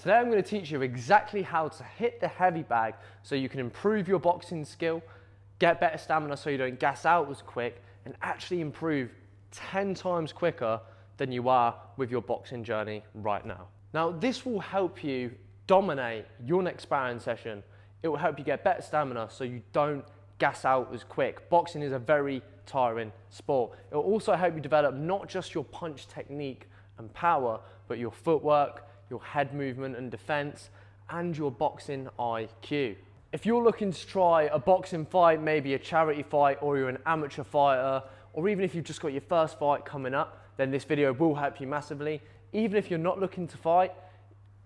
Today I'm going to teach you exactly how to hit the heavy bag so you can improve your boxing skill, get better stamina so you don't gas out as quick, and actually improve 10 times quicker than you are with your boxing journey right now. Now, this will help you dominate your next sparring session. It will help you get better stamina so you don't gas out as quick. Boxing is a very tiring sport. It will also help you develop not just your punch technique and power, but your footwork, your head movement and defense, and your boxing IQ. If you're looking to try a boxing fight, maybe a charity fight, or you're an amateur fighter, or even if you've just got your first fight coming up, then this video will help you massively. Even if you're not looking to fight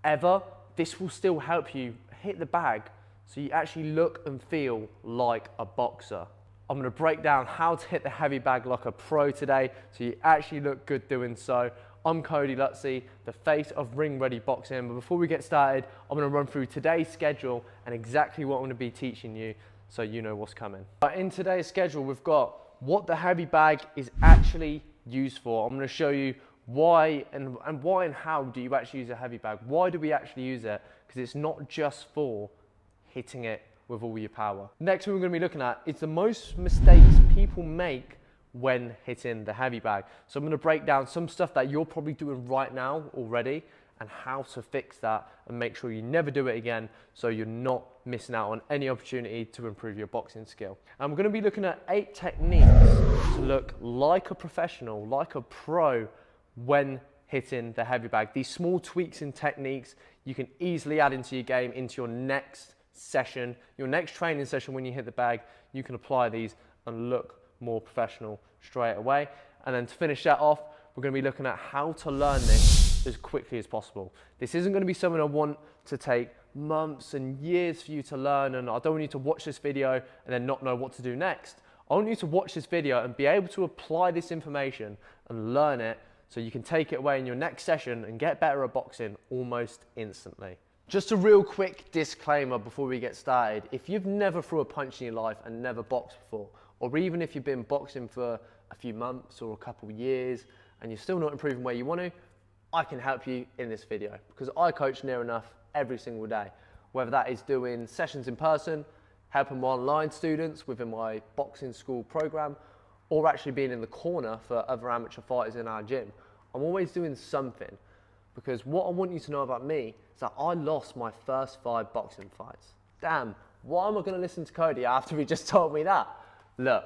ever, this will still help you hit the bag so you actually look and feel like a boxer. I'm going to break down how to hit the heavy bag like a pro today so you actually look good doing so. I'm Cody Lutzy, the face of Ring Ready Boxing, but before we get started, I'm going to run through today's schedule and exactly what I'm going to be teaching you so you know what's coming. In today's schedule, we've got what the heavy bag is actually used for. I'm going to show you why and how do you actually use a heavy bag. Why do we actually use it? Because it's not just for hitting it with all your power. Next we're going to be looking at is the most mistakes people make when hitting the heavy bag. So I'm going to break down some stuff that you're probably doing right now already and how to fix that and make sure you never do it again so you're not missing out on any opportunity to improve your boxing skill. And we're going to be looking at 8 techniques to look like a professional, like a pro when hitting the heavy bag. These small tweaks and techniques you can easily add into your game, into your next session, your next training session. When you hit the bag, you can apply these and look more professional straight away. And then to finish that off, we're going to be looking at how to learn this as quickly as possible. This isn't going to be something I want to take months and years for you to learn, and I don't want you to watch this video and then not know what to do next. I want you to watch this video and be able to apply this information and learn it so you can take it away in your next session and get better at boxing almost instantly. Just a real quick disclaimer before we get started. If you've never threw a punch in your life and never boxed before, or even if you've been boxing for a few months or a couple of years and you're still not improving where you want to, I can help you in this video because I coach near enough every single day. Whether that is doing sessions in person, helping my online students within my boxing school program, or actually being in the corner for other amateur fighters in our gym. I'm always doing something because what I want you to know about me is that I lost my first 5 boxing fights. Damn, why am I going to listen to Cody after he just told me that? Look,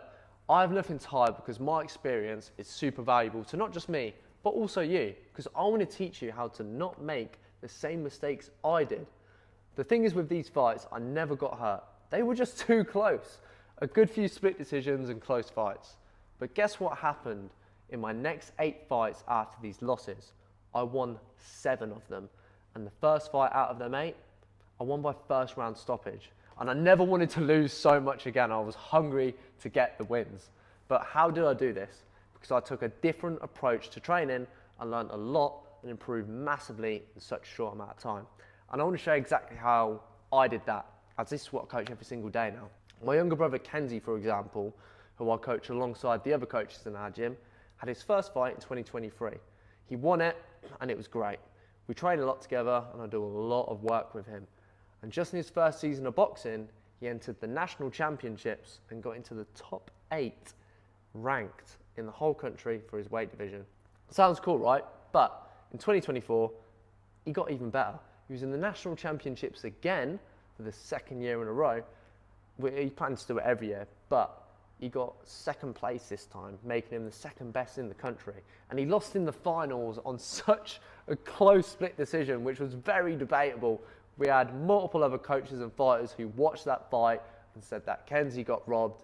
I have nothing to hide because my experience is super valuable to not just me, but also you, because I want to teach you how to not make the same mistakes I did. The thing is with these fights, I never got hurt. They were just too close. A good few split decisions and close fights. But guess what happened in my next 8 fights after these losses? I won 7 of them. And the first fight out of them 8, I won by first round stoppage. And I never wanted to lose so much again. I was hungry to get the wins. But how did I do this? Because I took a different approach to training and learned a lot and improved massively in such a short amount of time. And I want to show you exactly how I did that, as this is what I coach every single day now. My younger brother Kenzie, for example, who I coach alongside the other coaches in our gym, had his first fight in 2023. He won it and it was great. We train a lot together and I do a lot of work with him. And just in his first season of boxing, he entered the national championships and got into the top 8 ranked in the whole country for his weight division. Sounds cool, right? But in 2024, he got even better. He was in the national championships again for the 2nd year in a row. He plans to do it every year, but he got 2nd place this time, making him the 2nd best in the country. And he lost in the finals on such a close split decision, which was very debatable. We had multiple other coaches and fighters who watched that fight and said that Kenzie got robbed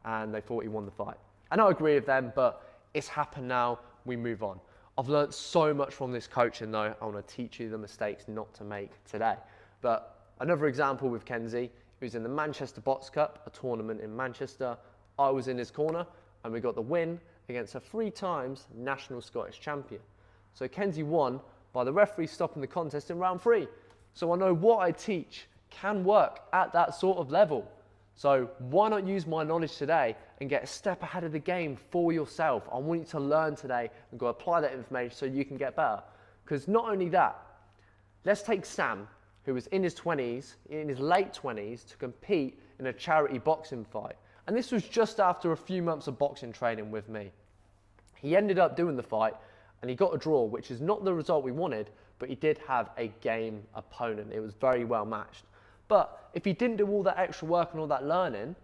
and they thought he won the fight. I don't agree with them, but it's happened now, we move on. I've learned so much from this coaching though. I want to teach you the mistakes not to make today. But another example with Kenzie, he was in the Manchester Box Cup, a tournament in Manchester. I was in his corner and we got the win against a 3 times national Scottish champion. So Kenzie won by the referee stopping the contest in round 3. So I know what I teach can work at that sort of level. So why not use my knowledge today and get a step ahead of the game for yourself? I want you to learn today and go apply that information so you can get better. Because not only that, Let's take Sam, who was in his 20s, in his late 20s, to compete in a charity boxing fight. And this was just after a few months of boxing training with me. He ended up doing the fight and he got a draw, which is not the result we wanted, but he did have a game opponent. It was very well matched. But if he didn't do all that extra work and all that learning,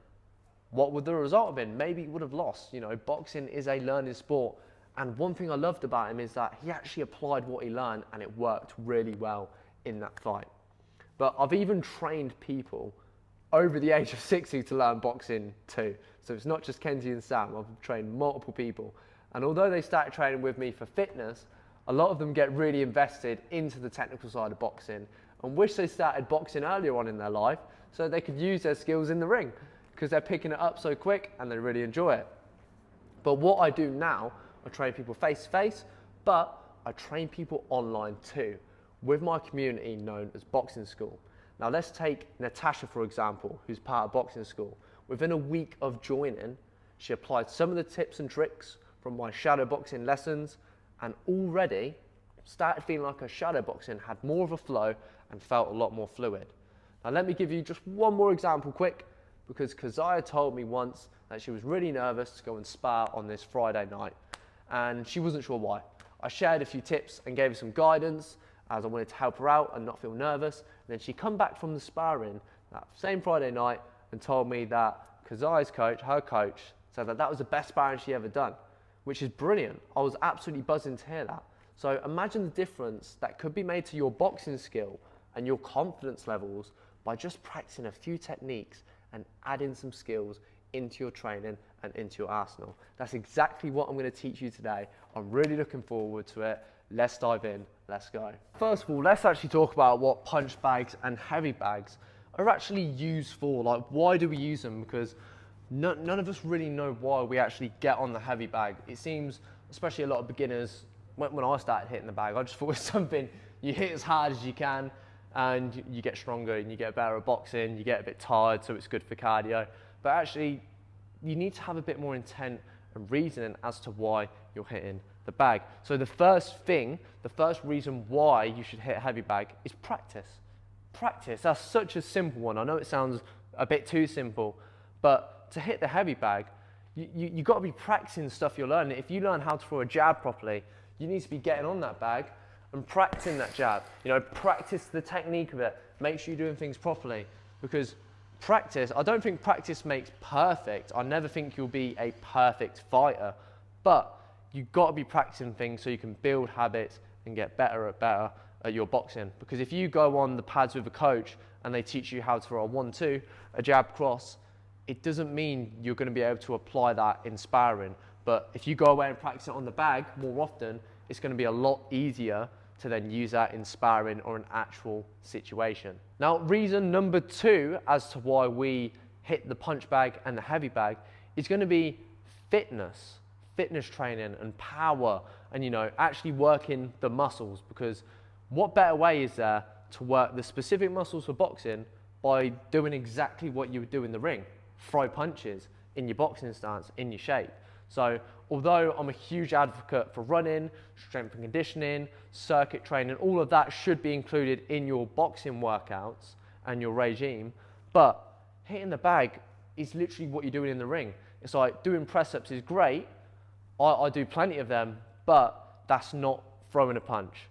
what would the result have been? Maybe he would have lost. You know, boxing is a learning sport. And one thing I loved about him is that he actually applied what he learned and it worked really well in that fight. But I've even trained people over the age of 60 to learn boxing too. So it's not just Kenzie and Sam, I've trained multiple people. And although they started training with me for fitness, a lot of them get really invested into the technical side of boxing and wish they started boxing earlier on in their life so they could use their skills in the ring because they're picking it up so quick and they really enjoy it. But what I do now, I train people face to face, but I train people online too, with my community known as Boxing School. Now let's take Natasha, for example, who's part of Boxing School. Within a week of joining, she applied some of the tips and tricks from my shadow boxing lessons and already started feeling like her shadow boxing had more of a flow and felt a lot more fluid. Now let me give you just one more example quick, because Keziah told me once that she was really nervous to go and spar on this Friday night and she wasn't sure why. I shared a few tips and gave her some guidance as I wanted to help her out and not feel nervous. And then she come back from the sparring that same Friday night and told me that Keziah's coach, her coach, said that that was the best sparring she ever done, which is brilliant. I was absolutely buzzing to hear that. So imagine the difference that could be made to your boxing skill and your confidence levels by just practicing a few techniques and adding some skills into your training and into your arsenal. That's exactly what I'm going to teach you today. I'm really looking forward to it. Let's dive in, let's go. First of all, let's actually talk about what punch bags and heavy bags are actually used for. Like, why do we use them? Because none of us really know why we actually get on the heavy bag. It seems, especially a lot of beginners, when I started hitting the bag, I just thought it was something you hit as hard as you can and you get stronger and you get better at boxing, you get a bit tired, so it's good for cardio. But actually, you need to have a bit more intent and reasoning as to why you're hitting the bag. So the first reason why you should hit a heavy bag is practice. Practice, that's such a simple one. I know it sounds a bit too simple, but to hit the heavy bag, you've got to be practicing stuff you're learning. If you learn how to throw a jab properly, you need to be getting on that bag and practicing that jab. You know, practice the technique of it. Make sure you're doing things properly, because practice, I don't think practice makes perfect. I never think you'll be a perfect fighter, but you've got to be practicing things so you can build habits and get better at your boxing. Because if you go on the pads with a coach and they teach you how to throw a 1-2, a jab cross, it doesn't mean you're going to be able to apply that in sparring. But if you go away and practice it on the bag more often, it's going to be a lot easier to then use that in sparring or an actual situation. Now, reason number 2 as to why we hit the punch bag and the heavy bag is going to be fitness training and power, and, you know, actually working the muscles. Because what better way is there to work the specific muscles for boxing by doing exactly what you would do in the ring? Throw punches in your boxing stance, in your shape. So although I'm a huge advocate for running, strength and conditioning, circuit training, all of that should be included in your boxing workouts and your regime, but hitting the bag is literally what you're doing in the ring. It's like doing press-ups is great. I do plenty of them, but that's not throwing a punch.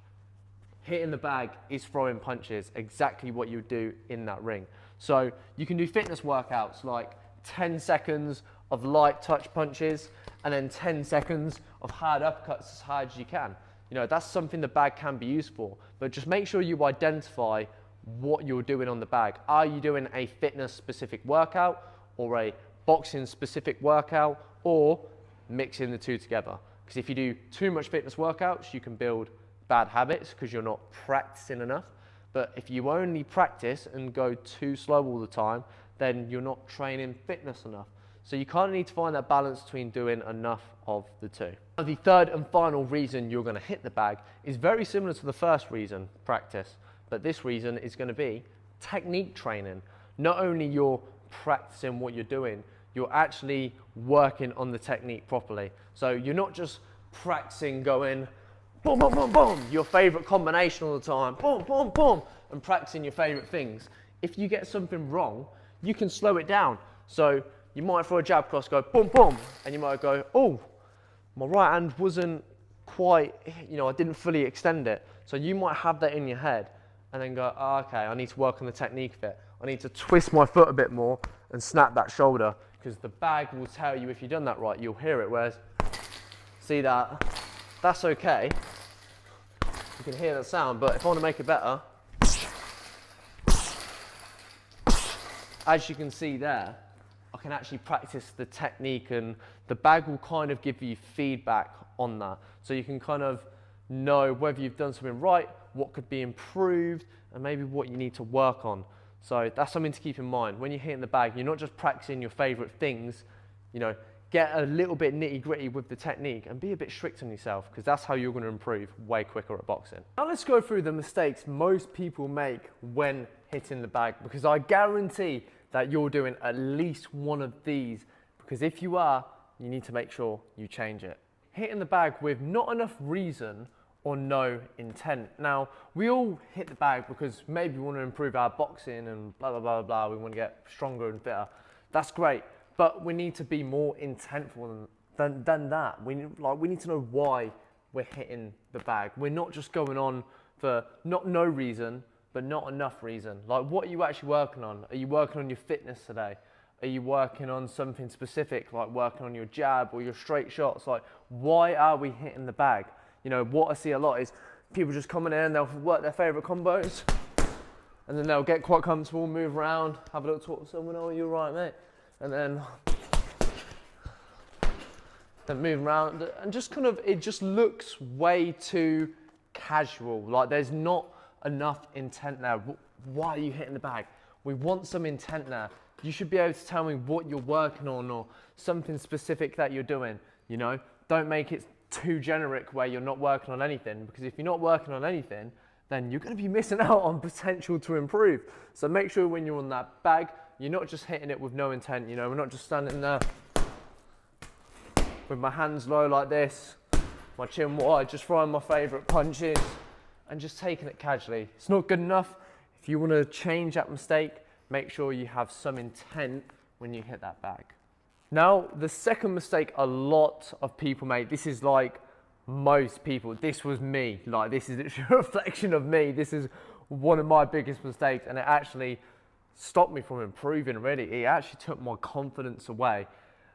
Hitting the bag is throwing punches, exactly what you would do in that ring. So you can do fitness workouts like 10 seconds of light touch punches and then 10 seconds of hard uppercuts as hard as you can. You know, that's something the bag can be used for, but just make sure you identify what you're doing on the bag. Are you doing a fitness specific workout or a boxing specific workout, or mixing the two together? Because if you do too much fitness workouts, you can build bad habits because you're not practicing enough. But if you only practice and go too slow all the time, then you're not training fitness enough. So you kind of need to find that balance between doing enough of the two. Now, the third and final reason you're going to hit the bag is very similar to the first reason, practice. But this reason is going to be technique training. Not only you're practicing what you're doing, you're actually working on the technique properly. So you're not just practicing going boom, boom, boom, boom, your favorite combination all the time, boom, boom, boom, and practicing your favorite things. If you get something wrong, you can slow it down. So you might throw a jab cross, go boom, boom, and you might go, oh, my right hand wasn't quite, I didn't fully extend it. So you might have that in your head and then go, oh, okay, I need to work on the technique of it. I need to twist my foot a bit more and snap that shoulder, because the bag will tell you if you've done that right, you'll hear it. Whereas, see that, that's okay. You can hear that sound, but if I want to make it better, as you can see there, I can actually practice the technique, and the bag will kind of give you feedback on that. So you can kind of know whether you've done something right, what could be improved, and maybe what you need to work on. So that's something to keep in mind. When you're hitting the bag, you're not just practicing your favorite things, get a little bit nitty gritty with the technique and be a bit strict on yourself, because that's how you're going to improve way quicker at boxing. Now let's go through the mistakes most people make when hitting the bag, because I guarantee that you're doing at least one of these, because if you are, you need to make sure you change it. Hitting the bag with not enough reason or no intent. Now, we all hit the bag because maybe we want to improve our boxing and blah, blah, blah, blah, we want to get stronger and fitter. That's great, but we need to be more intentful than that. We need to know why we're hitting the bag. We're not just going on for no reason, but not enough reason. Like, what are you actually working on? Are you working on your fitness today? Are you working on something specific, like working on your jab or your straight shots? Like, why are we hitting the bag? What I see a lot is people just coming in, they'll work their favorite combos, and then they'll get quite comfortable, move around, have a little talk to someone, oh, you're right, mate. And then move around, and just it just looks way too casual. Like, there's not enough intent there. Why are you hitting the bag? We want some intent there. You should be able to tell me what you're working on or something specific that you're doing. Don't make it too generic where you're not working on anything, because if you're not working on anything, then you're going to be missing out on potential to improve. So make sure when you're on that bag, you're not just hitting it with no intent. We're not just standing there with my hands low like this, my chin wide, just throwing my favorite punches and just taking it casually. It's not good enough. If you want to change that mistake, make sure you have some intent when you hit that bag. Now, the second mistake a lot of people make, this is like most people, this was me, like this is literally a reflection of me. This is one of my biggest mistakes, and it actually stopped me from improving really. It actually took my confidence away,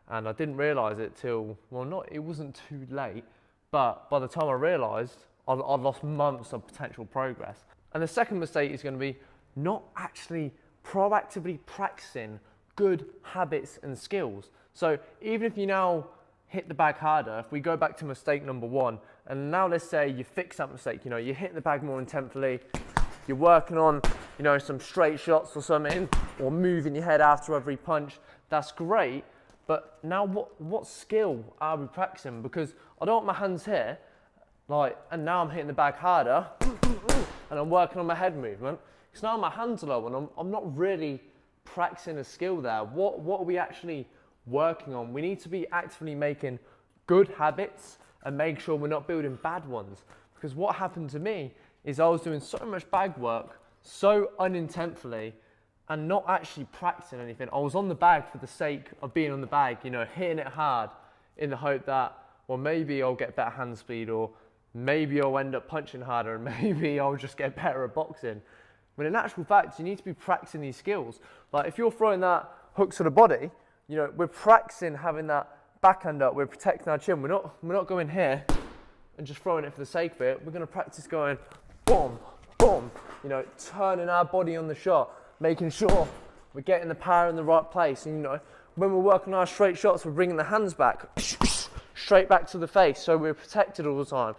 and I didn't realize it till, it wasn't too late, but by the time I realized, I'd lost months of potential progress. And the second mistake is going to be not actually proactively practicing good habits and skills. So even if you now hit the bag harder, if we go back to mistake number one, and now let's say you fix that mistake, you're hitting the bag more intentfully, you're working on, some straight shots or something, or moving your head after every punch, that's great, but now what skill are we practicing? Because I don't want my hands here, and now I'm hitting the bag harder, and I'm working on my head movement, because now my hands are low, and I'm not really practicing a skill there. What are we actually working on? We need to be actively making good habits and make sure we're not building bad ones. Because what happened to me is I was doing so much bag work so unintentfully and not actually practicing anything. I was on the bag for the sake of being on the bag, hitting it hard in the hope that, maybe I'll get better hand speed, or maybe I'll end up punching harder, and maybe I'll just get better at boxing. When in actual fact, you need to be practicing these skills. Like, if you're throwing that hook to the body, we're practicing having that backhand up, we're protecting our chin. We're not going here and just throwing it for the sake of it. We're going to practice going boom, boom, turning our body on the shot, making sure we're getting the power in the right place. And, when we're working our straight shots, we're bringing the hands back, straight back to the face, so we're protected all the time.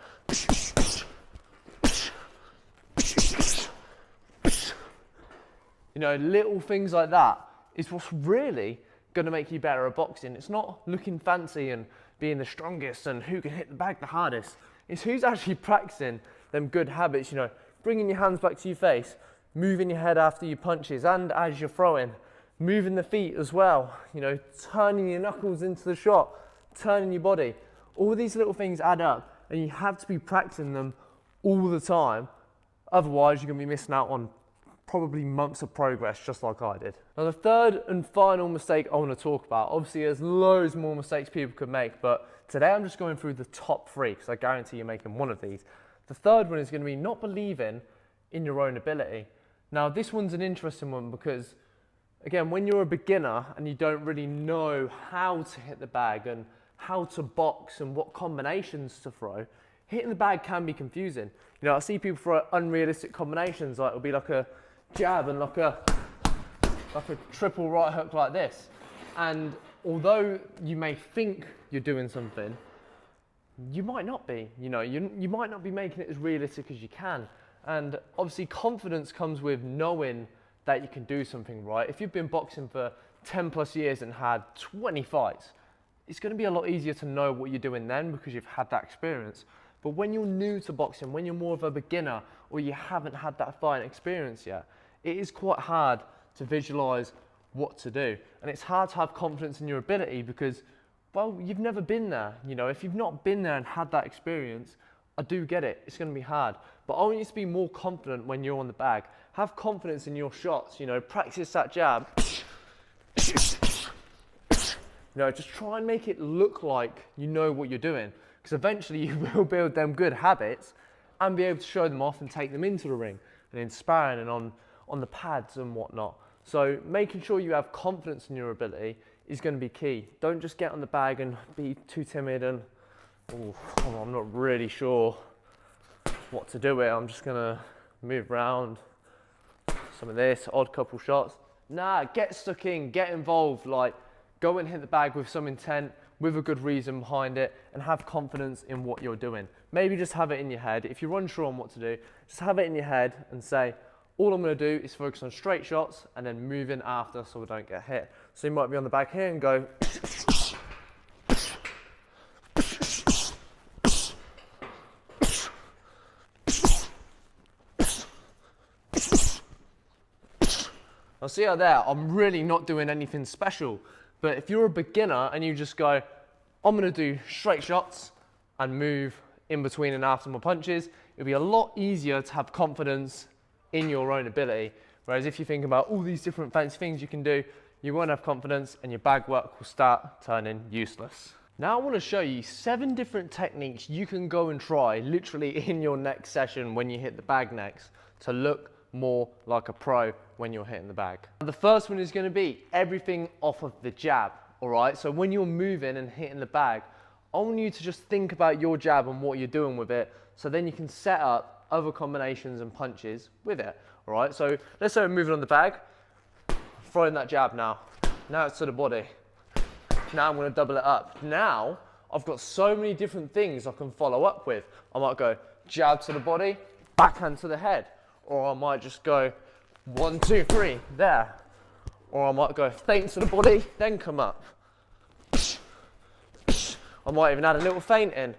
Little things like that is what's really going to make you better at boxing. It's not looking fancy and being the strongest and who can hit the bag the hardest. It's who's actually practicing them good habits, bringing your hands back to your face, moving your head after your punches and as you're throwing, moving the feet as well, turning your knuckles into the shot, turning your body. All these little things add up, and you have to be practicing them all the time. Otherwise, you're going to be missing out on probably months of progress, just like I did. Now, the third and final mistake I want to talk about, obviously there's loads more mistakes people could make, but today I'm just going through the top 3 because I guarantee you're making one of these. The third one is going to be not believing in your own ability. Now, this one's an interesting one because, again, when you're a beginner and you don't really know how to hit the bag and how to box and what combinations to throw, hitting the bag can be confusing. You know, I see people throw unrealistic combinations, like it'll be like a jab and like a triple right hook like this. And although you may think you're doing something, you might not be. You know, you might not be making it as realistic as you can. And obviously confidence comes with knowing that you can do something right. If you've been boxing for 10 plus years and had 20 fights, it's going to be a lot easier to know what you're doing then because you've had that experience. But when you're new to boxing, when you're more of a beginner or you haven't had that fighting experience yet, it is quite hard to visualize what to do. And it's hard to have confidence in your ability because, well, you've never been there. You know, if you've not been there and had that experience, I do get it, it's going to be hard. But I want you to be more confident when you're on the bag. Have confidence in your shots, you know, practice that jab. You know, just try and make it look like you know what you're doing. Because eventually you will build them good habits and be able to show them off and take them into the ring and in sparring and on the pads and whatnot. So making sure you have confidence in your ability is going to be key. Don't just get on the bag and be too timid and, oh, I'm not really sure what to do with it. I'm just going to move around, some of this, odd couple shots. Nah, get stuck in, get involved, like go and hit the bag with some intent, with a good reason behind it, and have confidence in what you're doing. Maybe just have it in your head. If you're unsure on what to do, just have it in your head and say, all I'm going to do is focus on straight shots and then move in after so I don't get hit. So you might be on the bag here and go, now see how there, I'm really not doing anything special. But if you're a beginner and you just go, I'm going to do straight shots and move in between and after my punches, it'll be a lot easier to have confidence in your own ability. Whereas if you think about all these different fancy things you can do, you won't have confidence and your bag work will start turning useless. Now I want to show you 7 different techniques you can go and try literally in your next session when you hit the bag next to look more like a pro when you're hitting the bag. The first one is going to be everything off of the jab, all right? So when you're moving and hitting the bag, I want you to just think about your jab and what you're doing with it, so then you can set up other combinations and punches with it, all right? So let's say we're moving on the bag, throwing that jab now. Now it's to the body. Now I'm going to double it up. Now I've got so many different things I can follow up with. I might go jab to the body, backhand to the head, or I might just go 1, 2, 3, there. Or I might go feint to the body, then come up. I might even add a little feint in.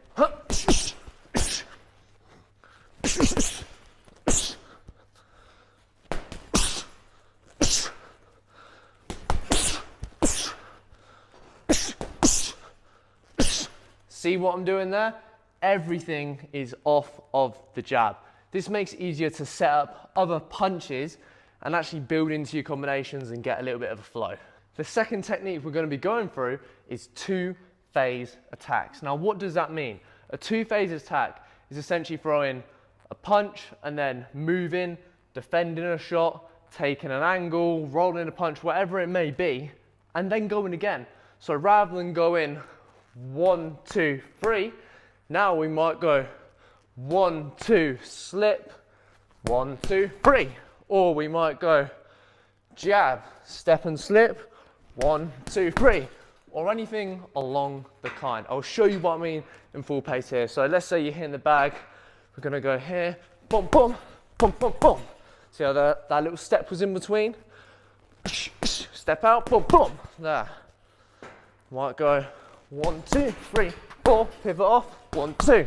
See what I'm doing there? Everything is off of the jab. This makes it easier to set up other punches and actually build into your combinations and get a little bit of a flow. The second technique we're going to be going through is 2-phase attacks. Now, what does that mean? A 2-phase attack is essentially throwing a punch and then moving, defending a shot, taking an angle, rolling a punch, whatever it may be, and then going again. So rather than going 1, 2, 3, now we might go 1, 2, slip, 1, 2, 3. Or we might go jab, step and slip, 1, 2, 3. Or anything along the kind. I'll show you what I mean in full pace here. So let's say you're hitting the bag. We're going to go here, boom, boom, boom, boom, boom. See how that little step was in between? Step out, boom, boom, there. Might go 1, 2, 3, 4, pivot off, 1, 2.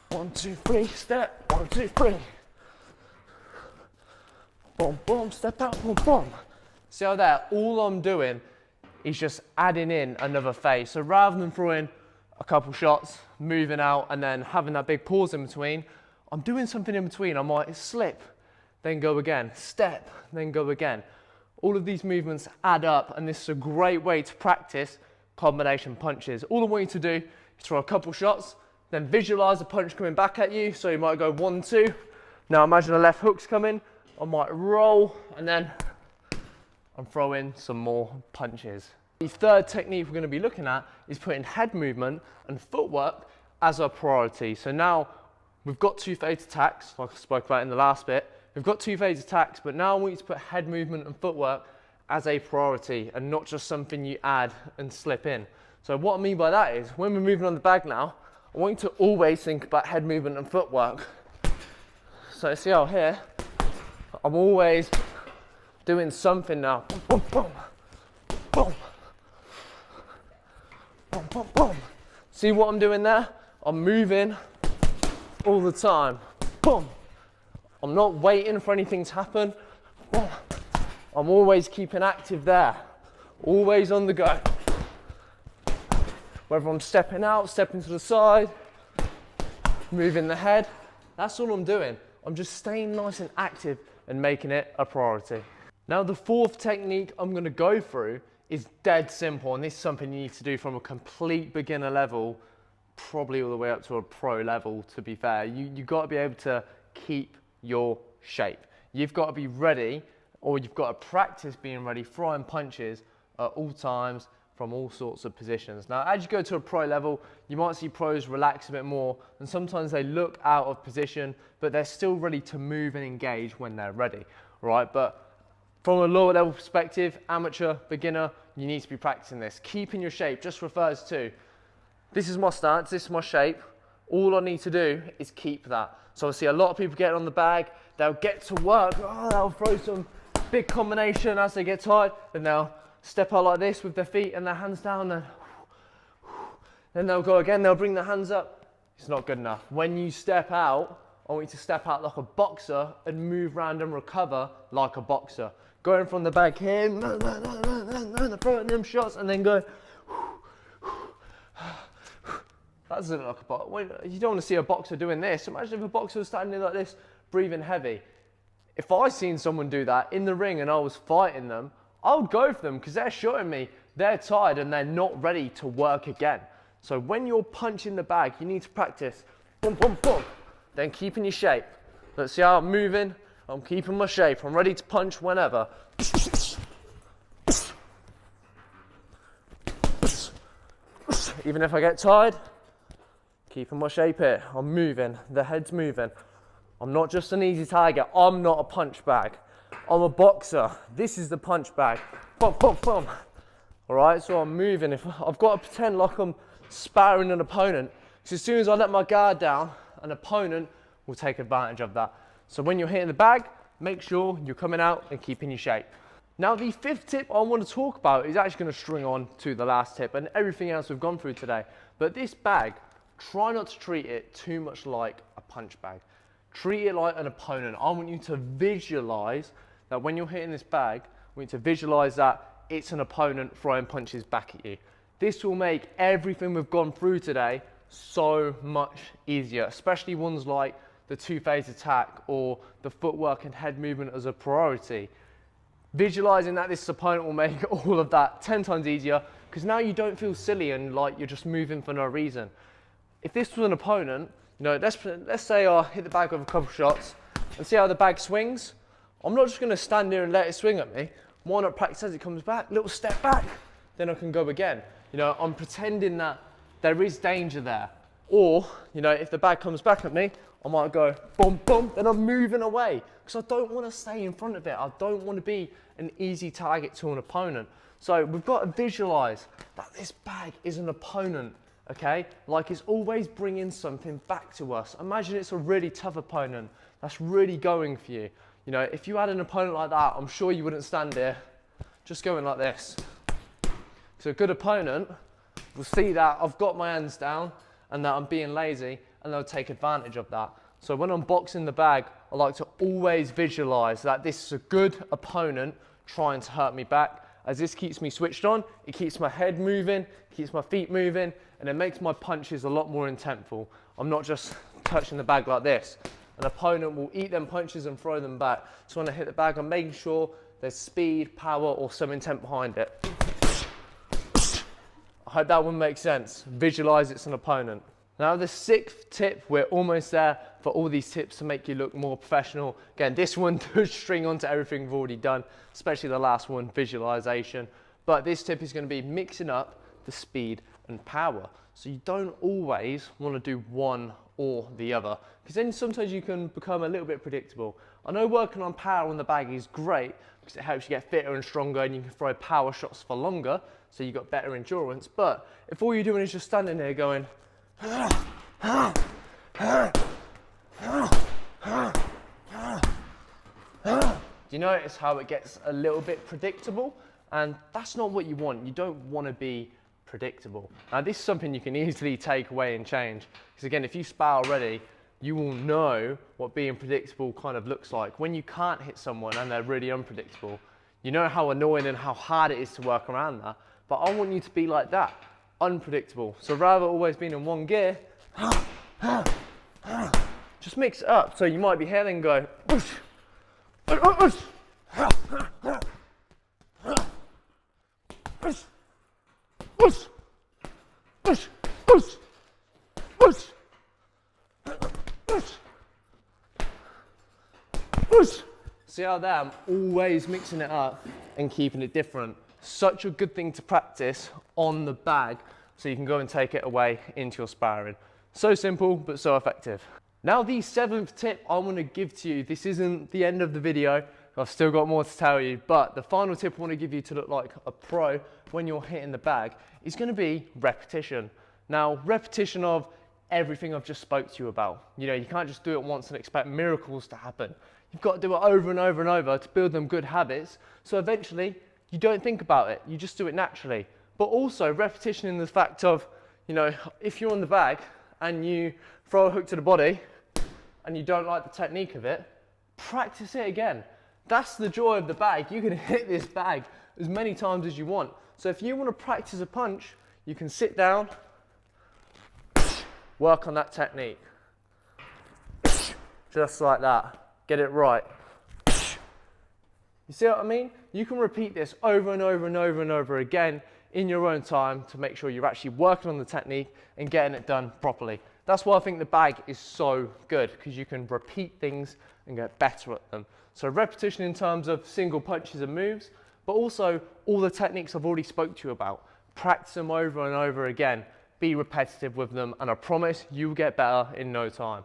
1, 2, 3, step, 1, 2, 3. Boom, boom, step out, boom, boom. See how there, all I'm doing is just adding in another phase. So rather than throwing a couple shots, moving out, and then having that big pause in between, I'm doing something in between. I might slip, then go again, step, then go again. All of these movements add up, and this is a great way to practice combination punches. All I want you to do is throw a couple shots, then visualize a punch coming back at you. So you might go 1, 2. Now imagine a left hook's coming. I might roll, and then I'm throwing some more punches. The third technique we're going to be looking at is putting head movement and footwork as our priority. So now we've got 2 phase attacks, like I spoke about in the last bit. We've got 2 phase attacks, but now I want you to put head movement and footwork as a priority and not just something you add and slip in. So what I mean by that is when we're moving on the bag now, I want you to always think about head movement and footwork. So see how here, I'm always doing something now. Boom, boom, boom, boom, boom, boom. See what I'm doing there? I'm moving all the time. Boom. I'm not waiting for anything to happen. Boom. I'm always keeping active there. Always on the go. Whether I'm stepping out, stepping to the side, moving the head, that's all I'm doing. I'm just staying nice and active and making it a priority. Now the fourth technique I'm going to go through is dead simple, and this is something you need to do from a complete beginner level, probably all the way up to a pro level, to be fair. You've got to be able to keep your shape. You've got to be ready, or you've got to practice being ready, throwing punches at all times from all sorts of positions. Now, as you go to a pro level, you might see pros relax a bit more, and sometimes they look out of position, but they're still ready to move and engage when they're ready, right? But from a lower level perspective, amateur, beginner, you need to be practicing this. Keeping your shape just refers to, this is my stance, this is my shape. All I need to do is keep that. So I see a lot of people get on the bag, they'll get to work, they'll throw some big combination as they get tired, then they'll step out like this with their feet and their hands down, and then they'll go again, they'll bring their hands up. It's not good enough. When you step out, I want you to step out like a boxer and move around and recover like a boxer. Going from the bag here, throwing them shots, and then going. That doesn't look like a boxer. You don't want to see a boxer doing this. Imagine if a boxer was standing like this, breathing heavy. If I seen someone do that in the ring and I was fighting them, I would go for them because they're showing me they're tired and they're not ready to work again. So when you're punching the bag, you need to practice. Boom, boom, boom. Then keeping your shape. Let's see how I'm moving. I'm keeping my shape. I'm ready to punch whenever. Even if I get tired, keeping my shape here. I'm moving. The head's moving. I'm not just an easy target. I'm not a punch bag. I'm a boxer. This is the punch bag. Boom, boom, boom. All right, so I'm moving. If I've got to pretend like I'm sparring an opponent, because as soon as I let my guard down, an opponent will take advantage of that. So when you're hitting the bag, make sure you're coming out and keeping your shape. Now the fifth tip I want to talk about is actually going to string on to the last tip and everything else we've gone through today. But this bag, try not to treat it too much like a punch bag. Treat it like an opponent. I want you to visualize that when you're hitting this bag, we need to visualize that it's an opponent throwing punches back at you. This will make everything we've gone through today so much easier, especially ones like the two-phase attack or the footwork and head movement as a priority. Visualizing that this opponent will make all of that 10 times easier, because now you don't feel silly and like you're just moving for no reason. If this was an opponent, you know, let's say I hit the bag with a couple shots and see how the bag swings. I'm not just going to stand here and let it swing at me. Why not practice as it comes back, little step back, then I can go again. You know, I'm pretending that there is danger there. Or, you know, if the bag comes back at me, I might go boom, boom, then I'm moving away because I don't want to stay in front of it. I don't want to be an easy target to an opponent. So we've got to visualize that this bag is an opponent, okay? Like it's always bringing something back to us. Imagine it's a really tough opponent that's really going for you. You know, if you had an opponent like that, I'm sure you wouldn't stand there just going like this. So a good opponent will see that I've got my hands down and that I'm being lazy, and they'll take advantage of that. So when I'm boxing the bag, I like to always visualize that this is a good opponent trying to hurt me back. As this keeps me switched on, it keeps my head moving, keeps my feet moving, and it makes my punches a lot more intentful. I'm not just touching the bag like this. An opponent will eat them punches and throw them back. So when I hit the bag, I'm making sure there's speed, power, or some intent behind it. I hope that one makes sense. Visualize it's an opponent. Now the sixth tip, we're almost there for all these tips to make you look more professional. Again, this one does string onto everything we've already done, especially the last one, visualization. But this tip is going to be mixing up the speed and power. So you don't always want to do one or the other, because then sometimes you can become a little bit predictable. I know working on power on the bag is great because it helps you get fitter and stronger, and you can throw power shots for longer, so you've got better endurance. But if all you're doing is just standing there going, you notice how it gets a little bit predictable? And that's not what you want. You don't want to be predictable. Now this is something you can easily take away and change, because again, if you spar already, you will know what being predictable kind of looks like. When you can't hit someone and they're really unpredictable, you know how annoying and how hard it is to work around that. But I want you to be like that, unpredictable. So rather always being in one gear, just mix it up. So you might be here and go, see how there I'm always mixing it up and keeping it different. Such a good thing to practice on the bag, so you can go and take it away into your sparring. So simple, but so effective. Now the seventh tip I want to give to you, this isn't the end of the video, I've still got more to tell you, but the final tip I want to give you to look like a pro when you're hitting the bag is going to be repetition. Now, repetition of everything I've just spoke to you about. You know, you can't just do it once and expect miracles to happen. You've got to do it over and over and over to build them good habits, so eventually you don't think about it, you just do it naturally. But also repetition in the fact of, you know, if you're on the bag and you throw a hook to the body and you don't like the technique of it, practice it again. That's the joy of the bag. You can hit this bag as many times as you want. So if you want to practice a punch, you can sit down, work on that technique. Just like that. Get it right. You see what I mean? You can repeat this over and over and over and over again in your own time to make sure you're actually working on the technique and getting it done properly. That's why I think the bag is so good, because you can repeat things and get better at them. So repetition in terms of single punches and moves, but also all the techniques I've already spoke to you about. Practice them over and over again. Be repetitive with them, and I promise you'll get better in no time.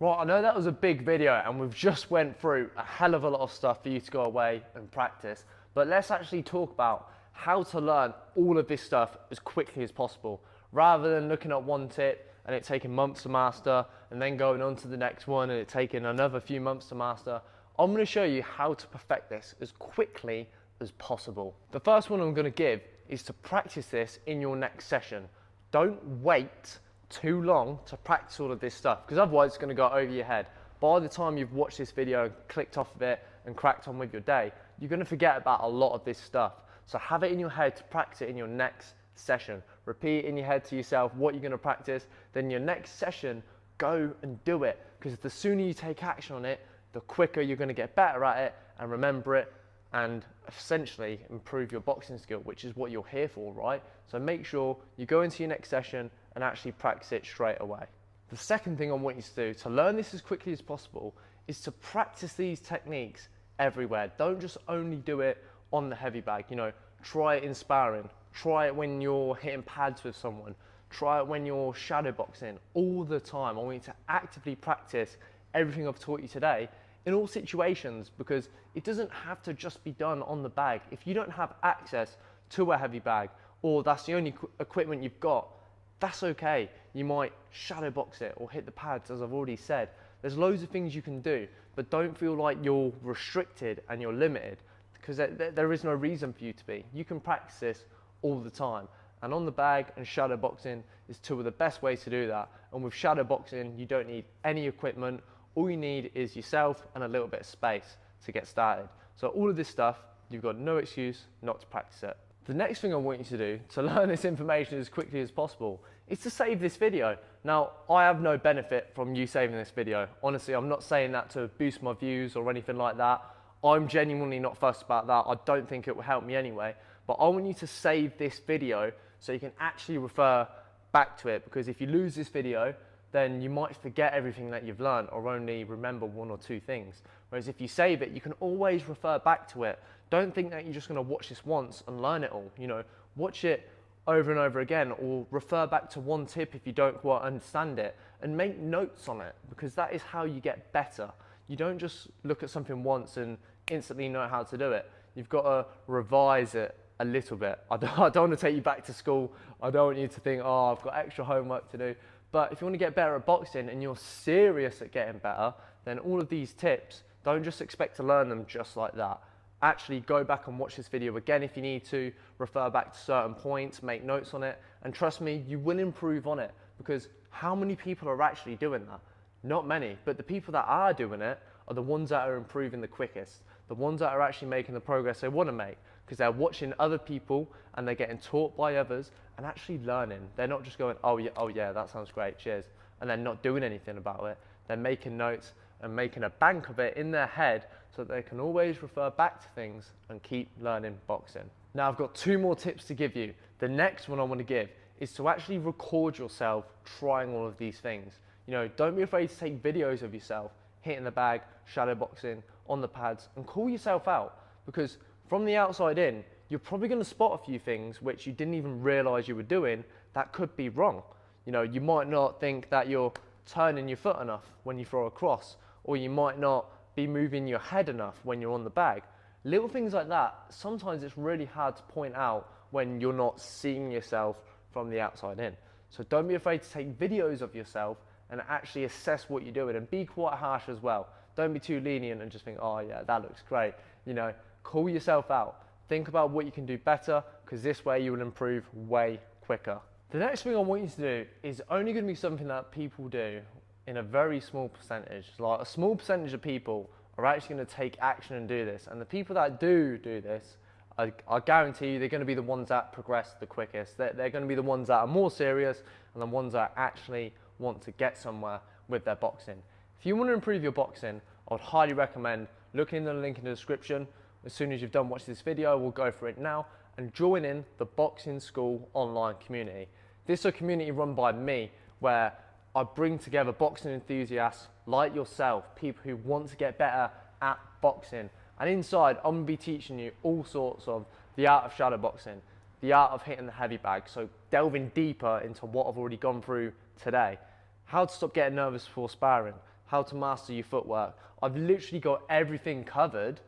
Right, I know that was a big video and we've just went through a hell of a lot of stuff for you to go away and practice, but let's actually talk about how to learn all of this stuff as quickly as possible, rather than looking at one tip and it taking months to master and then going on to the next one and it taking another few months to master. I'm going to show you how to perfect this as quickly as possible. The first one I'm going to give is to practice this in your next session. Don't wait too long to practice all of this stuff, because otherwise it's going to go over your head. By the time you've watched this video, clicked off of it and cracked on with your day, you're going to forget about a lot of this stuff. So have it in your head to practice it in your next session. Repeat in your head to yourself what you're going to practice, then your next session, go and do it, because the sooner you take action on it, the quicker you're going to get better at it and remember it and essentially improve your boxing skill, which is what you're here for, right? So make sure you go into your next session and actually practice it straight away. The second thing I want you to do to learn this as quickly as possible is to practice these techniques everywhere. Don't just only do it on the heavy bag. You know, try it in sparring, try it when you're hitting pads with someone, try it when you're shadow boxing, all the time. I want you to actively practice everything I've taught you today in all situations, because it doesn't have to just be done on the bag. If you don't have access to a heavy bag, or that's the only equipment you've got, that's okay. You might shadow box it or hit the pads, as I've already said. There's loads of things you can do, but don't feel like you're restricted and you're limited, because there is no reason for you to be. You can practice this all the time. And on the bag and shadow boxing is two of the best ways to do that. And with shadow boxing, you don't need any equipment. All you need is yourself and a little bit of space to get started. So all of this stuff, you've got no excuse not to practice it. The next thing I want you to do to learn this information as quickly as possible is to save this video. Now, I have no benefit from you saving this video. Honestly, I'm not saying that to boost my views or anything like that. I'm genuinely not fussed about that. I don't think it will help me anyway, but I want you to save this video so you can actually refer back to it, because if you lose this video, then you might forget everything that you've learned or only remember one or two things. Whereas if you save it, you can always refer back to it. Don't think that you're just gonna watch this once and learn it all. You know, watch it over and over again, or refer back to one tip if you don't quite understand it, and make notes on it, because that is how you get better. You don't just look at something once and instantly know how to do it. You've got to revise it a little bit. I don't want to take you back to school. I don't want you to think, oh, I've got extra homework to do. But if you want to get better at boxing and you're serious at getting better, then all of these tips, don't just expect to learn them just like that. Actually go back and watch this video again if you need to, refer back to certain points, make notes on it, and trust me, you will improve on it, because how many people are actually doing that? Not many, but the people that are doing it are the ones that are improving the quickest, the ones that are actually making the progress they want to make, because they're watching other people and they're getting taught by others and actually learning. They're not just going, oh yeah, that sounds great, cheers, and they're not doing anything about it. They're making notes and making a bank of it in their head so that they can always refer back to things and keep learning boxing. Now I've got two more tips to give you. The next one I want to give is to actually record yourself trying all of these things. You know, don't be afraid to take videos of yourself hitting the bag, shadow boxing, on the pads, and call yourself out, because from the outside in, you're probably going to spot a few things which you didn't even realize you were doing that could be wrong. You know, you might not think that you're turning your foot enough when you throw a cross, or you might not be moving your head enough when you're on the bag. Little things like that, sometimes it's really hard to point out when you're not seeing yourself from the outside in. So don't be afraid to take videos of yourself and actually assess what you're doing, and be quite harsh as well. Don't be too lenient and just think, oh yeah, that looks great. You know, call yourself out. Think about what you can do better, because this way you will improve way quicker. The next thing I want you to do is only going to be something that people do in a very small percentage. Like a small percentage of people are actually going to take action and do this. And the people that do this, I guarantee you they're going to be the ones that progress the quickest. They're going to be the ones that are more serious and the ones that actually want to get somewhere with their boxing. If you want to improve your boxing, I would highly recommend looking in the link in the description. As soon as you've done watching this video, we'll go for it now, and join in the Boxing School online community. This is a community run by me where I bring together boxing enthusiasts like yourself, people who want to get better at boxing. And inside, I'm going to be teaching you all sorts of the art of shadow boxing, the art of hitting the heavy bag, so delving deeper into what I've already gone through today. How to stop getting nervous before sparring, how to master your footwork. I've literally got everything covered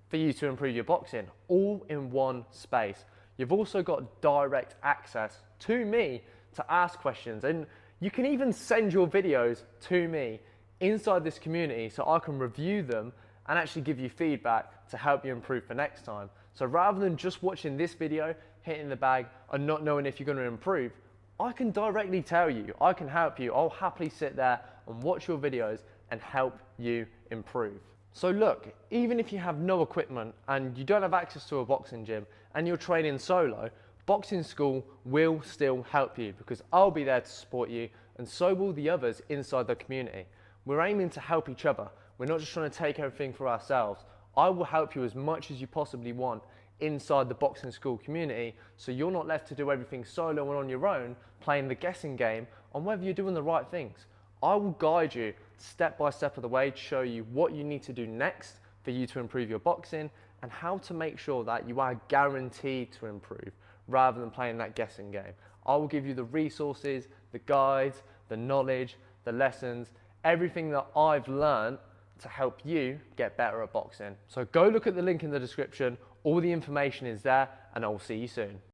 for you to improve your boxing, all in one space. You've also got direct access to me to ask questions, and you can even send your videos to me inside this community so I can review them and actually give you feedback to help you improve for next time. So rather than just watching this video, hitting the bag, and not knowing if you're going to improve, I can directly tell you, I can help you. I'll happily sit there and watch your videos and help you improve. So look, even if you have no equipment and you don't have access to a boxing gym and you're training solo, Boxing School will still help you, because I'll be there to support you, and so will the others inside the community. We're aiming to help each other. We're not just trying to take everything for ourselves. I will help you as much as you possibly want inside the Boxing School community, so you're not left to do everything solo and on your own, playing the guessing game on whether you're doing the right things. I will guide you step by step of the way to show you what you need to do next for you to improve your boxing, and how to make sure that you are guaranteed to improve rather than playing that guessing game. I will give you the resources, the guides, the knowledge, the lessons, everything that I've learned to help you get better at boxing. So go look at the link in the description. All the information is there, and I will see you soon.